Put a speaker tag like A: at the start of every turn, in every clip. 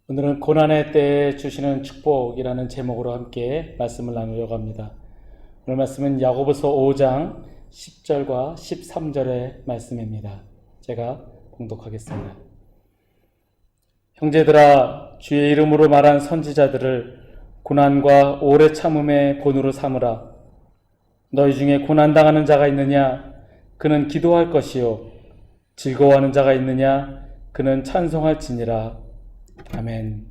A: 오늘은 고난의 때에 주시는 축복이라는 제목으로 함께 말씀을 나누려고 합니다. 오늘 말씀은 야고보서 5장 10절과 13절의 말씀입니다. 제가 봉독하겠습니다. 형제들아, 주의 이름으로 말한 선지자들을 고난과 오래 참음의 본으로 삼으라. 너희 중에 고난당하는 자가 있느냐? 그는 기도할 것이요. 즐거워하는 자가 있느냐? 그는 찬송할지니라. 아멘.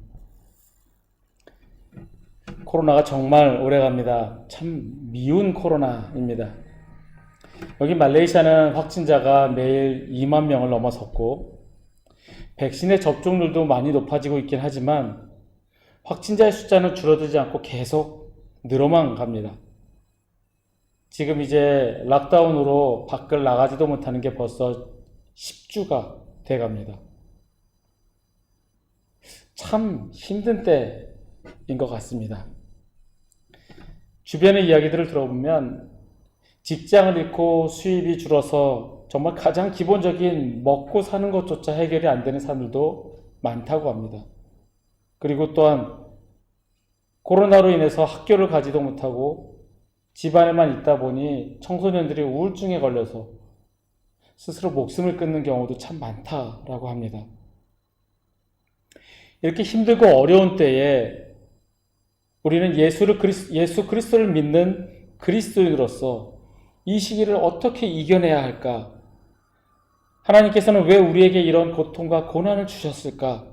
A: 코로나가 정말 오래갑니다. 참 미운 코로나입니다. 여기 말레이시아는 확진자가 매일 2만 명을 넘어섰고 백신의 접종률도 많이 높아지고 있긴 하지만 확진자의 숫자는 줄어들지 않고 계속 늘어만 갑니다. 지금 이제 락다운으로 밖을 나가지도 못하는 게 벌써 10주가 돼갑니다. 참 힘든 때인 것 같습니다. 주변의 이야기들을 들어보면 직장을 잃고 수입이 줄어서 정말 가장 기본적인 먹고 사는 것조차 해결이 안 되는 사람들도 많다고 합니다. 그리고 또한 코로나로 인해서 학교를 가지도 못하고 집안에만 있다 보니 청소년들이 우울증에 걸려서 스스로 목숨을 끊는 경우도 참 많다라고 합니다. 이렇게 힘들고 어려운 때에 우리는 예수 그리스도를 믿는 그리스도인으로서 이 시기를 어떻게 이겨내야 할까? 하나님께서는 왜 우리에게 이런 고통과 고난을 주셨을까?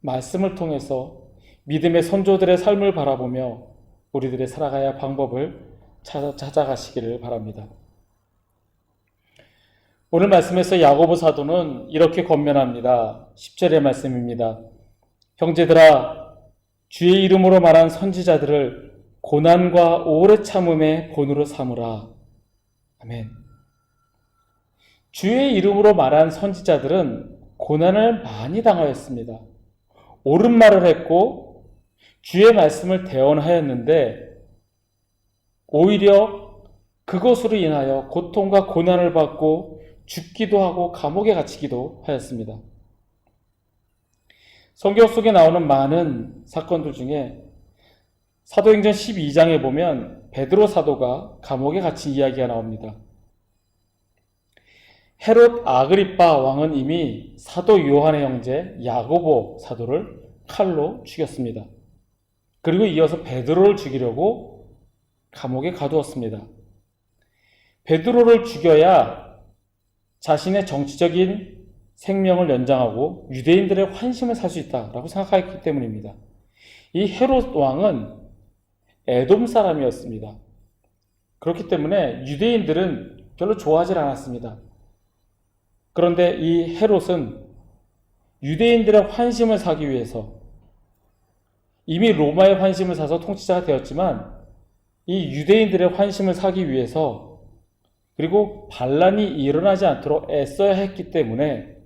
A: 말씀을 통해서 믿음의 선조들의 삶을 바라보며 우리들의 살아가야 할 방법을 찾아가시기를 바랍니다. 오늘 말씀에서 야고보 사도는 이렇게 권면합니다. 10절의 말씀입니다. 형제들아, 주의 이름으로 말한 선지자들을 고난과 오래 참음의 본으로 삼으라. 아멘. 주의 이름으로 말한 선지자들은 고난을 많이 당하였습니다. 옳은 말을 했고 주의 말씀을 대언하였는데 오히려 그것으로 인하여 고통과 고난을 받고 죽기도 하고 감옥에 갇히기도 하였습니다. 성경 속에 나오는 많은 사건들 중에 사도행전 12장에 보면 베드로 사도가 감옥에 갇힌 이야기가 나옵니다. 헤롯 아그리빠 왕은 이미 사도 요한의 형제 야고보 사도를 칼로 죽였습니다. 그리고 이어서 베드로를 죽이려고 감옥에 가두었습니다. 베드로를 죽여야 자신의 정치적인 생명을 연장하고 유대인들의 환심을 살 수 있다라고 생각했기 때문입니다. 이 헤롯 왕은 에돔 사람이었습니다. 그렇기 때문에 유대인들은 별로 좋아하지 않았습니다. 그런데 이 헤롯은 유대인들의 환심을 사기 위해서 이미 로마의 환심을 사서 통치자가 되었지만 이 유대인들의 환심을 사기 위해서 그리고 반란이 일어나지 않도록 애써야 했기 때문에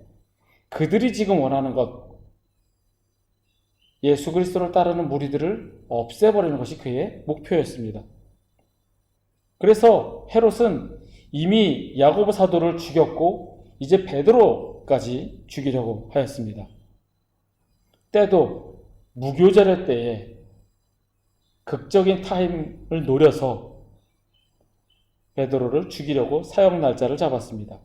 A: 그들이 지금 원하는 것, 예수 그리스도를 따르는 무리들을 없애버리는 것이 그의 목표였습니다. 그래서 헤롯은 이미 야고보 사도를 죽였고 이제 베드로까지 죽이려고 하였습니다. 때도 무교절의 때에 극적인 타임을 노려서 베드로를 죽이려고 사형 날짜를 잡았습니다.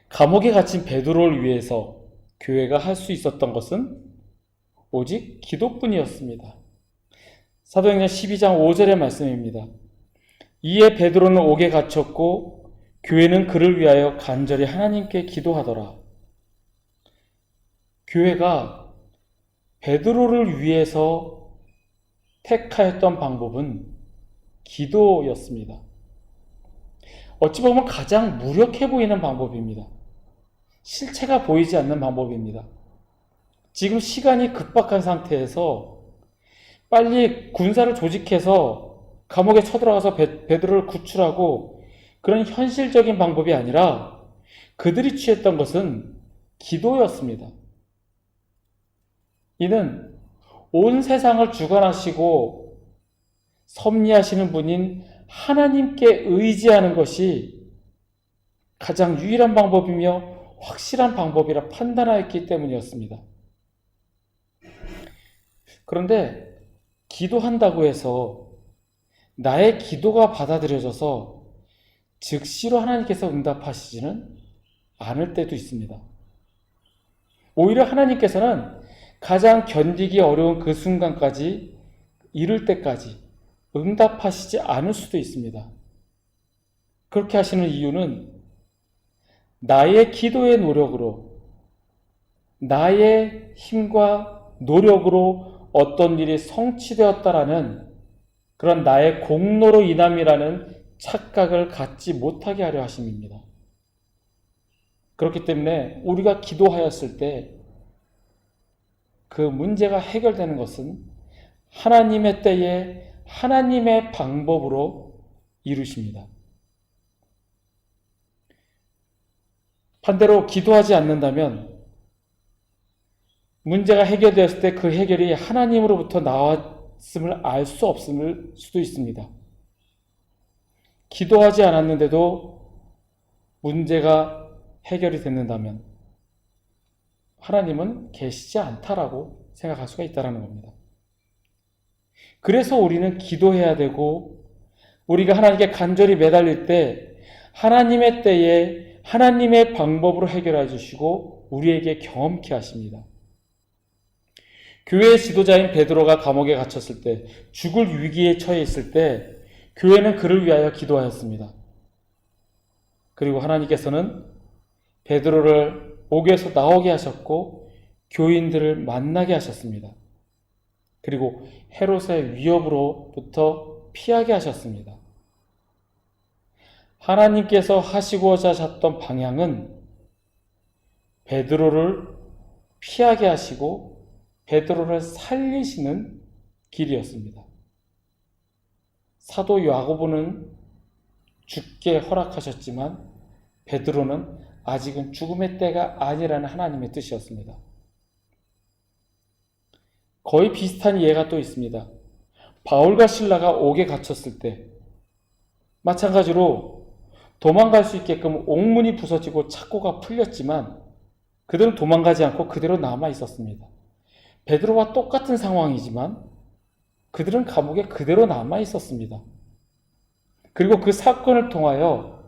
A: 감옥에 갇힌 베드로를 위해서 교회가 할 수 있었던 것은 오직 기도뿐이었습니다. 사도행전 12장 5절의 말씀입니다. 이에 베드로는 옥에 갇혔고 교회는 그를 위하여 간절히 하나님께 기도하더라. 교회가 베드로를 위해서 택하였던 방법은 기도였습니다. 어찌 보면 가장 무력해 보이는 방법입니다. 실체가 보이지 않는 방법입니다. 지금 시간이 급박한 상태에서 빨리 군사를 조직해서 감옥에 쳐들어가서 베드로를 구출하고 그런 현실적인 방법이 아니라 그들이 취했던 것은 기도였습니다. 이는 온 세상을 주관하시고 섭리하시는 분인 하나님께 의지하는 것이 가장 유일한 방법이며 확실한 방법이라 판단하였기 때문이었습니다. 그런데 기도한다고 해서 나의 기도가 받아들여져서 즉시로 하나님께서 응답하시지는 않을 때도 있습니다. 오히려 하나님께서는 가장 견디기 어려운 그 순간까지, 이를 때까지 응답하시지 않을 수도 있습니다. 그렇게 하시는 이유는 나의 기도의 노력으로, 나의 힘과 노력으로 어떤 일이 성취되었다라는 그런 나의 공로로 인함이라는 착각을 갖지 못하게 하려 하심입니다. 그렇기 때문에 우리가 기도하였을 때 그 문제가 해결되는 것은 하나님의 때에 하나님의 방법으로 이루십니다. 반대로 기도하지 않는다면 문제가 해결되었을 때 그 해결이 하나님으로부터 나왔음을 알 수 없을 수도 있습니다. 기도하지 않았는데도 문제가 해결이 됐는다면 하나님은 계시지 않다라고 생각할 수가 있다는 겁니다. 그래서 우리는 기도해야 되고, 우리가 하나님께 간절히 매달릴 때 하나님의 때에 하나님의 방법으로 해결해 주시고 우리에게 경험케 하십니다. 교회의 지도자인 베드로가 감옥에 갇혔을 때, 죽을 위기에 처해 있을 때 교회는 그를 위하여 기도하였습니다. 그리고 하나님께서는 베드로를 옥에서 나오게 하셨고 교인들을 만나게 하셨습니다. 그리고 헤롯의 위협으로부터 피하게 하셨습니다. 하나님께서 하시고자 하셨던 방향은 베드로를 피하게 하시고 베드로를 살리시는 길이었습니다. 사도 야고보는 죽게 허락하셨지만 베드로는 아직은 죽음의 때가 아니라는 하나님의 뜻이었습니다. 거의 비슷한 예가 또 있습니다. 바울과 실라가 옥에 갇혔을 때 마찬가지로 도망갈 수 있게끔 옥문이 부서지고 착고가 풀렸지만 그들은 도망가지 않고 그대로 남아 있었습니다. 베드로와 똑같은 상황이지만 그들은 감옥에 그대로 남아 있었습니다. 그리고 그 사건을 통하여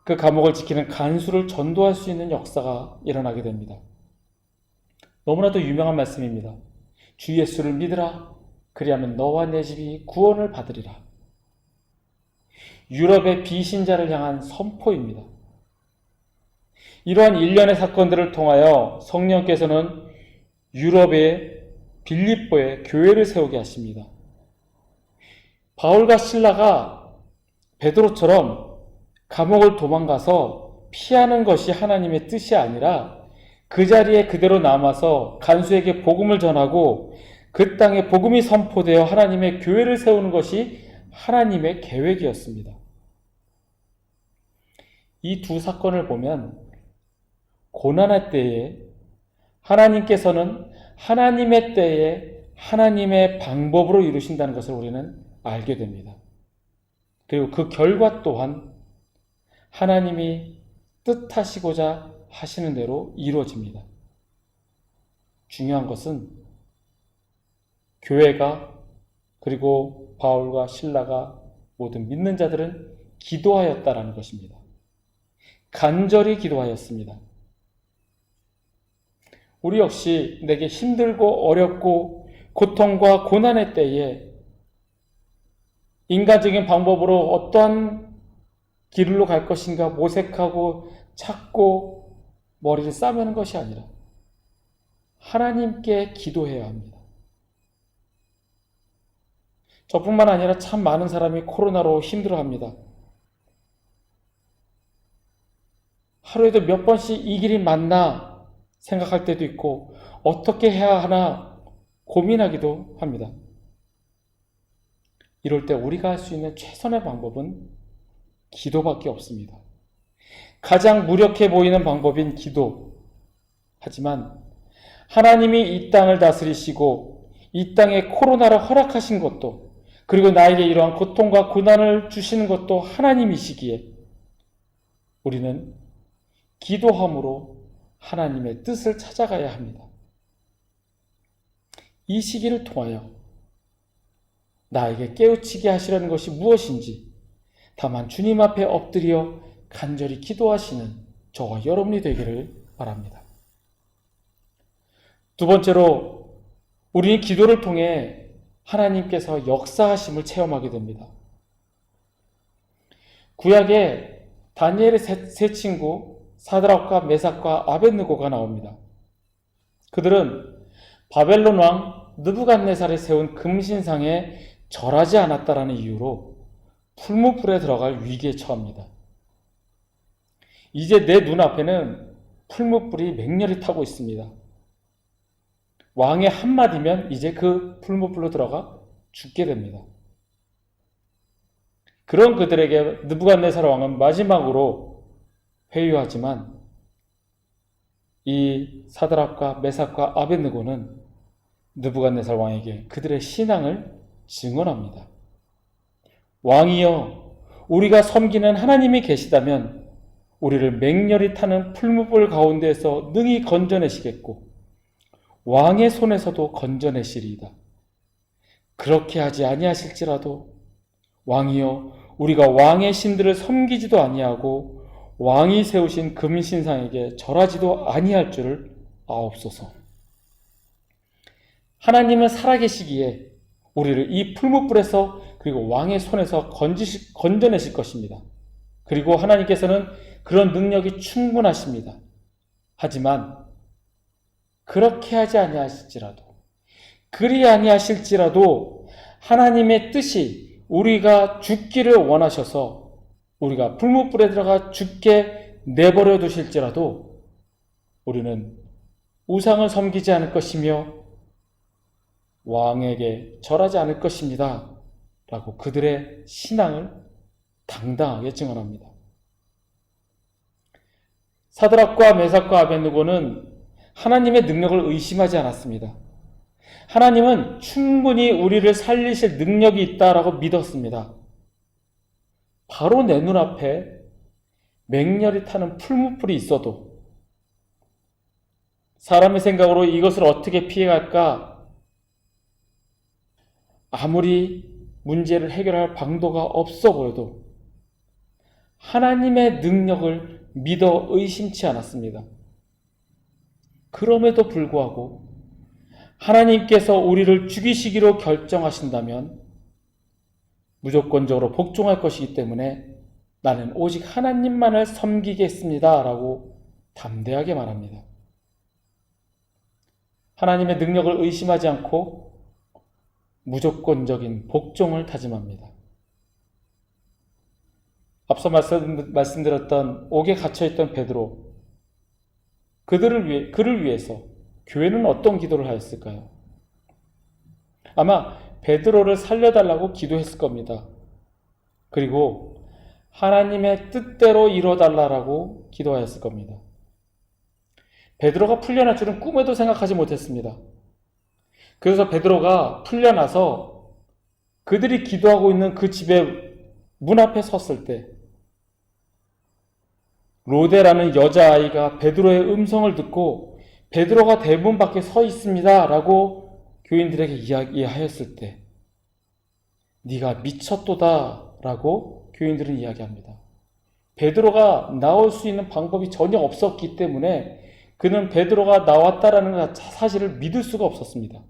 A: 그 감옥을 지키는 간수를 전도할 수 있는 역사가 일어나게 됩니다. 너무나도 유명한 말씀입니다. 주 예수를 믿으라. 그리하면 너와 내 집이 구원을 받으리라. 유럽의 비신자를 향한 선포입니다. 이러한 일련의 사건들을 통하여 성령께서는 유럽의 빌립보에 교회를 세우게 하십니다. 바울과 실라가 베드로처럼 감옥을 도망가서 피하는 것이 하나님의 뜻이 아니라 그 자리에 그대로 남아서 간수에게 복음을 전하고 그 땅에 복음이 선포되어 하나님의 교회를 세우는 것이 하나님의 계획이었습니다. 이 두 사건을 보면 고난의 때에 하나님께서는 하나님의 때에 하나님의 방법으로 이루신다는 것을 우리는 알게 됩니다. 그리고 그 결과 또한 하나님이 뜻하시고자 하시는 대로 이루어집니다. 중요한 것은 교회가 그리고 바울과 실라가 모든 믿는 자들은 기도하였다라는 것입니다. 간절히 기도하였습니다. 우리 역시 내게 힘들고 어렵고 고통과 고난의 때에 인간적인 방법으로 어떠한 길로 갈 것인가 모색하고 찾고 머리를 싸매는 것이 아니라 하나님께 기도해야 합니다. 저뿐만 아니라 참 많은 사람이 코로나로 힘들어합니다. 하루에도 몇 번씩 이 길이 맞나 생각할 때도 있고 어떻게 해야 하나 고민하기도 합니다. 이럴 때 우리가 할 수 있는 최선의 방법은 기도밖에 없습니다. 가장 무력해 보이는 방법인 기도. 하지만 하나님이 이 땅을 다스리시고 이 땅에 코로나를 허락하신 것도 그리고 나에게 이러한 고통과 고난을 주시는 것도 하나님이시기에 우리는 기도함으로 하나님의 뜻을 찾아가야 합니다. 이 시기를 통하여 나에게 깨우치게 하시려는 것이 무엇인지 다만 주님 앞에 엎드려 간절히 기도하시는 저와 여러분이 되기를 바랍니다. 두 번째로 우리는 기도를 통해 하나님께서 역사하심을 체험하게 됩니다. 구약에 다니엘의 세 친구 사드락과 메삭과 아벳느고가 나옵니다. 그들은 바벨론 왕 느부갓네살이 세운 금신상에 절하지 않았다라는 이유로 풀무불에 들어갈 위기에 처합니다. 이제 내 눈앞에는 풀무불이 맹렬히 타고 있습니다. 왕의 한마디면 이제 그 풀무불로 들어가 죽게 됩니다. 그런 그들에게 느부갓네살 왕은 마지막으로 회유하지만 이 사드락과 메삭과 아벳느고는 느부갓네살 왕에게 그들의 신앙을 증언합니다. 왕이여, 우리가 섬기는 하나님이 계시다면 우리를 맹렬히 타는 풀무불 가운데에서 능히 건져내시겠고 왕의 손에서도 건져내시리이다. 그렇게 하지 아니하실지라도 왕이여, 우리가 왕의 신들을 섬기지도 아니하고 왕이 세우신 금신상에게 절하지도 아니할 줄을 아옵소서. 하나님은 살아계시기에 우리를 이 풀무불에서 그리고 왕의 손에서 건져내실 것입니다. 그리고 하나님께서는 그런 능력이 충분하십니다. 하지만 그렇게 하지 아니하실지라도, 그리 아니하실지라도 하나님의 뜻이 우리가 죽기를 원하셔서 우리가 풀무불에 들어가 죽게 내버려 두실지라도 우리는 우상을 섬기지 않을 것이며 왕에게 절하지 않을 것입니다. 라고 그들의 신앙을 당당하게 증언합니다. 사드락과 메삭과 아벳느고는 하나님의 능력을 의심하지 않았습니다. 하나님은 충분히 우리를 살리실 능력이 있다라고 믿었습니다. 바로 내 눈앞에 맹렬히 타는 풀무불이 있어도 사람의 생각으로 이것을 어떻게 피해갈까? 아무리 문제를 해결할 방도가 없어 보여도 하나님의 능력을 믿어 의심치 않았습니다. 그럼에도 불구하고 하나님께서 우리를 죽이시기로 결정하신다면 무조건적으로 복종할 것이기 때문에 나는 오직 하나님만을 섬기겠습니다. 라고 담대하게 말합니다. 하나님의 능력을 의심하지 않고 무조건적인 복종을 다짐합니다. 앞서 말씀드렸던 옥에 갇혀있던 베드로, 그를 위해서 교회는 어떤 기도를 하였을까요? 아마 베드로를 살려달라고 기도했을 겁니다. 그리고 하나님의 뜻대로 이뤄달라고 기도하였을 겁니다. 베드로가 풀려날 줄은 꿈에도 생각하지 못했습니다. 그래서 베드로가 풀려나서 그들이 기도하고 있는 그 집의 문 앞에 섰을 때 로데라는 여자아이가 베드로의 음성을 듣고 베드로가 대문 밖에 서 있습니다 라고 교인들에게 이야기하였을 때 네가 미쳤도다 라고 교인들은 이야기합니다. 베드로가 나올 수 있는 방법이 전혀 없었기 때문에 그는 베드로가 나왔다라는 사실을 믿을 수가 없었습니다.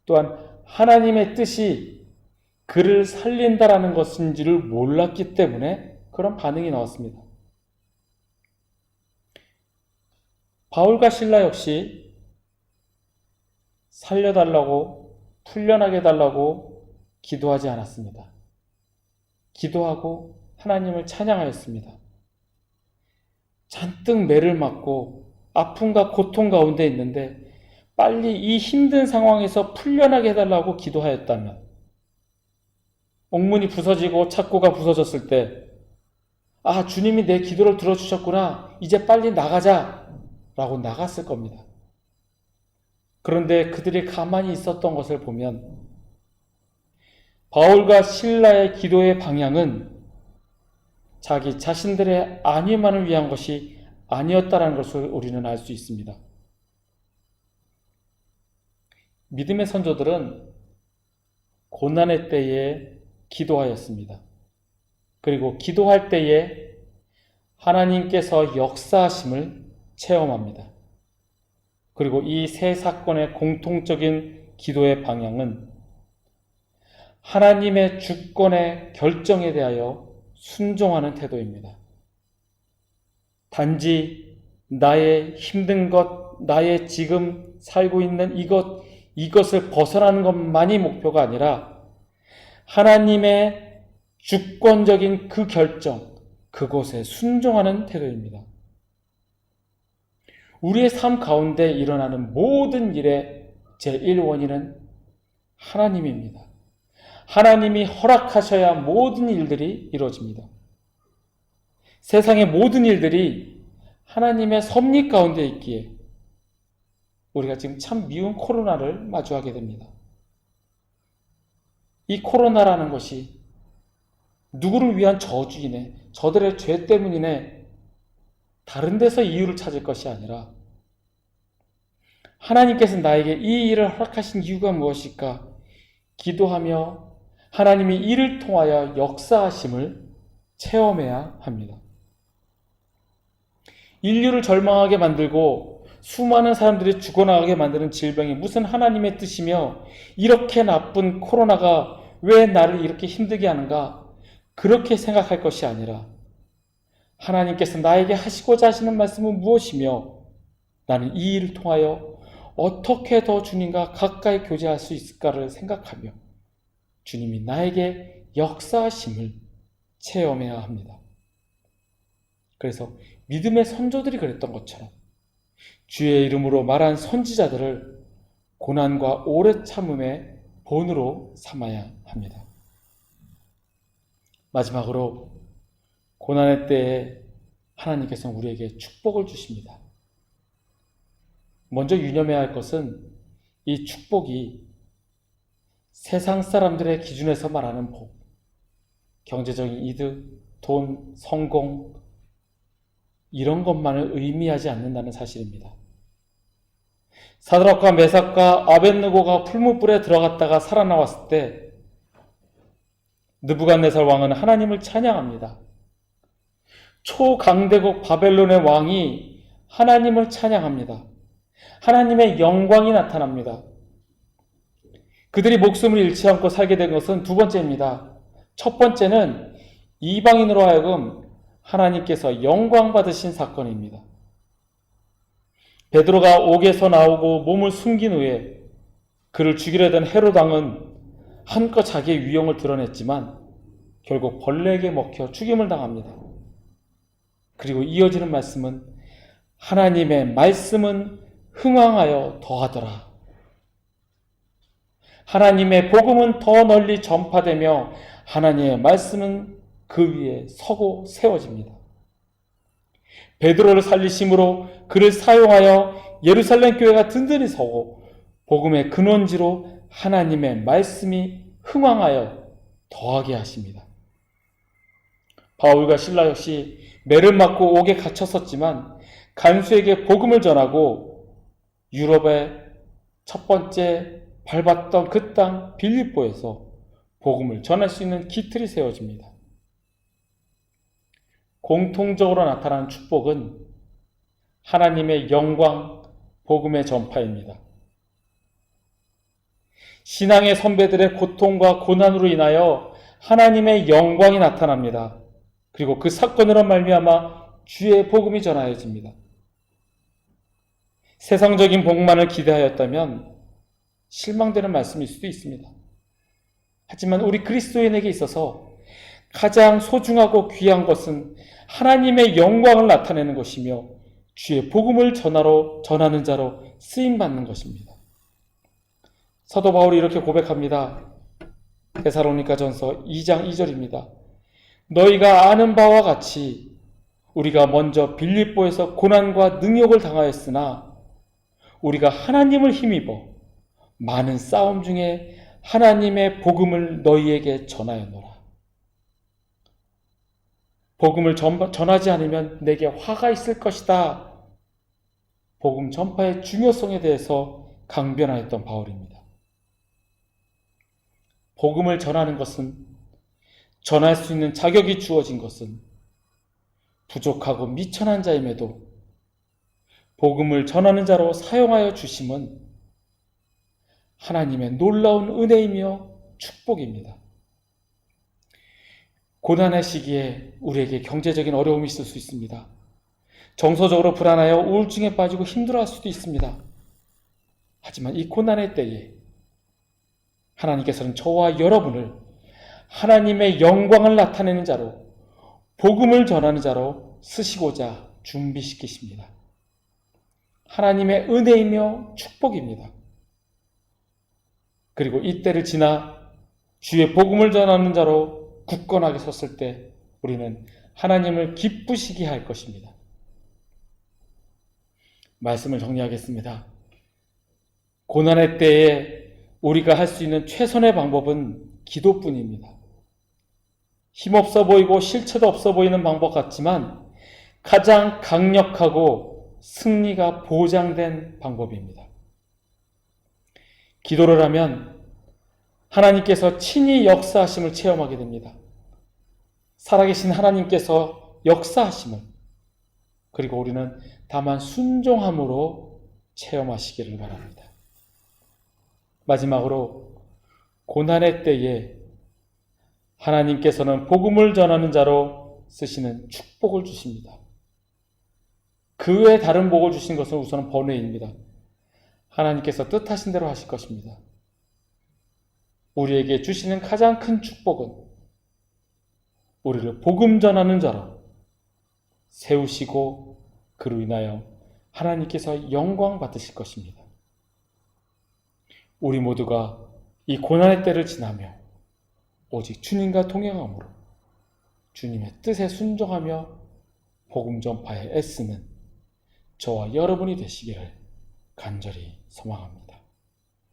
A: 또한 하나님의 뜻이 그를 살린다라는 것인지를 몰랐기 때문에 그런 반응이 나왔습니다. 바울과 실라 역시 살려달라고, 풀려나게 해달라고 기도하지 않았습니다. 기도하고 하나님을 찬양하였습니다. 잔뜩 매를 맞고 아픔과 고통 가운데 있는데 빨리 이 힘든 상황에서 풀려나게 해달라고 기도하였다면, 옥문이 부서지고 창고가 부서졌을 때 주님이 내 기도를 들어주셨구나, 이제 빨리 나가자 라고 나갔을 겁니다. 그런데 그들이 가만히 있었던 것을 보면 바울과 실라의 기도의 방향은 자기 자신들의 안위만을 위한 것이 아니었다는 것을 우리는 알 수 있습니다. 믿음의 선조들은 고난의 때에 기도하였습니다. 그리고 기도할 때에 하나님께서 역사하심을 체험합니다. 그리고 이 세 사건의 공통적인 기도의 방향은 하나님의 주권의 결정에 대하여 순종하는 태도입니다. 단지 나의 힘든 것, 나의 지금 살고 있는 이것을 벗어나는 것만이 목표가 아니라 하나님의 주권적인 그 결정, 그곳에 순종하는 태도입니다. 우리의 삶 가운데 일어나는 모든 일의 제1원인은 하나님입니다. 하나님이 허락하셔야 모든 일들이 이루어집니다. 세상의 모든 일들이 하나님의 섭리 가운데 있기에 우리가 지금 참 미운 코로나를 마주하게 됩니다. 이 코로나라는 것이 누구를 위한 저주이네, 저들의 죄 때문이네, 다른 데서 이유를 찾을 것이 아니라 하나님께서 나에게 이 일을 허락하신 이유가 무엇일까? 기도하며 하나님이 이를 통하여 역사하심을 체험해야 합니다. 인류를 절망하게 만들고 수많은 사람들이 죽어나가게 만드는 질병이 무슨 하나님의 뜻이며 이렇게 나쁜 코로나가 왜 나를 이렇게 힘들게 하는가? 그렇게 생각할 것이 아니라 하나님께서 나에게 하시고자 하시는 말씀은 무엇이며 나는 이 일을 통하여 어떻게 더 주님과 가까이 교제할 수 있을까를 생각하며 주님이 나에게 역사하심을 체험해야 합니다. 그래서 믿음의 선조들이 그랬던 것처럼 주의 이름으로 말한 선지자들을 고난과 오래 참음의 본으로 삼아야 합니다. 마지막으로 고난의 때에 하나님께서는 우리에게 축복을 주십니다. 먼저 유념해야 할 것은 이 축복이 세상 사람들의 기준에서 말하는 복, 경제적인 이득, 돈, 성공 이런 것만을 의미하지 않는다는 사실입니다. 사드락과 메삭과 아벳느고가 풀무불에 들어갔다가 살아나왔을 때 느부갓네살 왕은 하나님을 찬양합니다. 초강대국 바벨론의 왕이 하나님을 찬양합니다. 하나님의 영광이 나타납니다. 그들이 목숨을 잃지 않고 살게 된 것은 두 번째입니다. 첫 번째는 이방인으로 하여금 하나님께서 영광 받으신 사건입니다. 베드로가 옥에서 나오고 몸을 숨긴 후에 그를 죽이려 했던 헤롯 왕은 한껏 자기의 위용을 드러냈지만 결국 벌레에게 먹혀 죽임을 당합니다. 그리고 이어지는 말씀은 하나님의 말씀은 흥왕하여 더하더라. 하나님의 복음은 더 널리 전파되며 하나님의 말씀은 그 위에 서고 세워집니다. 베드로를 살리심으로 그를 사용하여 예루살렘 교회가 든든히 서고 복음의 근원지로 하나님의 말씀이 흥왕하여 더하게 하십니다. 바울과 실라 역시 매를 맞고 옥에 갇혔었지만 간수에게 복음을 전하고 유럽의 첫 번째 밟았던 그 땅 빌립보에서 복음을 전할 수 있는 기틀이 세워집니다. 공통적으로 나타나는 축복은 하나님의 영광, 복음의 전파입니다. 신앙의 선배들의 고통과 고난으로 인하여 하나님의 영광이 나타납니다. 그리고 그 사건으로 말미암아 주의 복음이 전하여집니다. 세상적인 복만을 기대하였다면 실망되는 말씀일 수도 있습니다. 하지만 우리 그리스도인에게 있어서 가장 소중하고 귀한 것은 하나님의 영광을 나타내는 것이며 주의 복음을 전하는 자로 쓰임받는 것입니다. 사도 바울이 이렇게 고백합니다. 데살로니가전서 2장 2절입니다. 너희가 아는 바와 같이 우리가 먼저 빌립보에서 고난과 능욕을 당하였으나 우리가 하나님을 힘입어 많은 싸움 중에 하나님의 복음을 너희에게 전하였노라. 복음을 전하지 않으면 내게 화가 있을 것이다. 복음 전파의 중요성에 대해서 강변하였던 바울입니다. 복음을 전하는 것은, 전할 수 있는 자격이 주어진 것은 부족하고 미천한 자임에도 복음을 전하는 자로 사용하여 주심은 하나님의 놀라운 은혜이며 축복입니다. 고난의 시기에 우리에게 경제적인 어려움이 있을 수 있습니다. 정서적으로 불안하여 우울증에 빠지고 힘들어할 수도 있습니다. 하지만 이 고난의 때에 하나님께서는 저와 여러분을 하나님의 영광을 나타내는 자로, 복음을 전하는 자로 쓰시고자 준비시키십니다. 하나님의 은혜이며 축복입니다. 그리고 이 때를 지나 주의 복음을 전하는 자로 굳건하게 섰을 때 우리는 하나님을 기쁘시게 할 것입니다. 말씀을 정리하겠습니다. 고난의 때에 우리가 할 수 있는 최선의 방법은 기도뿐입니다. 힘없어 보이고 실체도 없어 보이는 방법 같지만 가장 강력하고 승리가 보장된 방법입니다. 기도를 하면 하나님께서 친히 역사하심을 체험하게 됩니다. 살아계신 하나님께서 역사하심을, 그리고 우리는 다만 순종함으로 체험하시기를 바랍니다. 마지막으로 고난의 때에 하나님께서는 복음을 전하는 자로 쓰시는 축복을 주십니다. 그 외에 다른 복을 주신 것은 우선 번외입니다. 하나님께서 뜻하신 대로 하실 것입니다. 우리에게 주시는 가장 큰 축복은 우리를 복음 전하는 자로 세우시고 그로 인하여 하나님께서 영광 받으실 것입니다. 우리 모두가 이 고난의 때를 지나며 오직 주님과 동행함으로 주님의 뜻에 순종하며 복음 전파에 애쓰는 저와 여러분이 되시기를 간절히 소망합니다.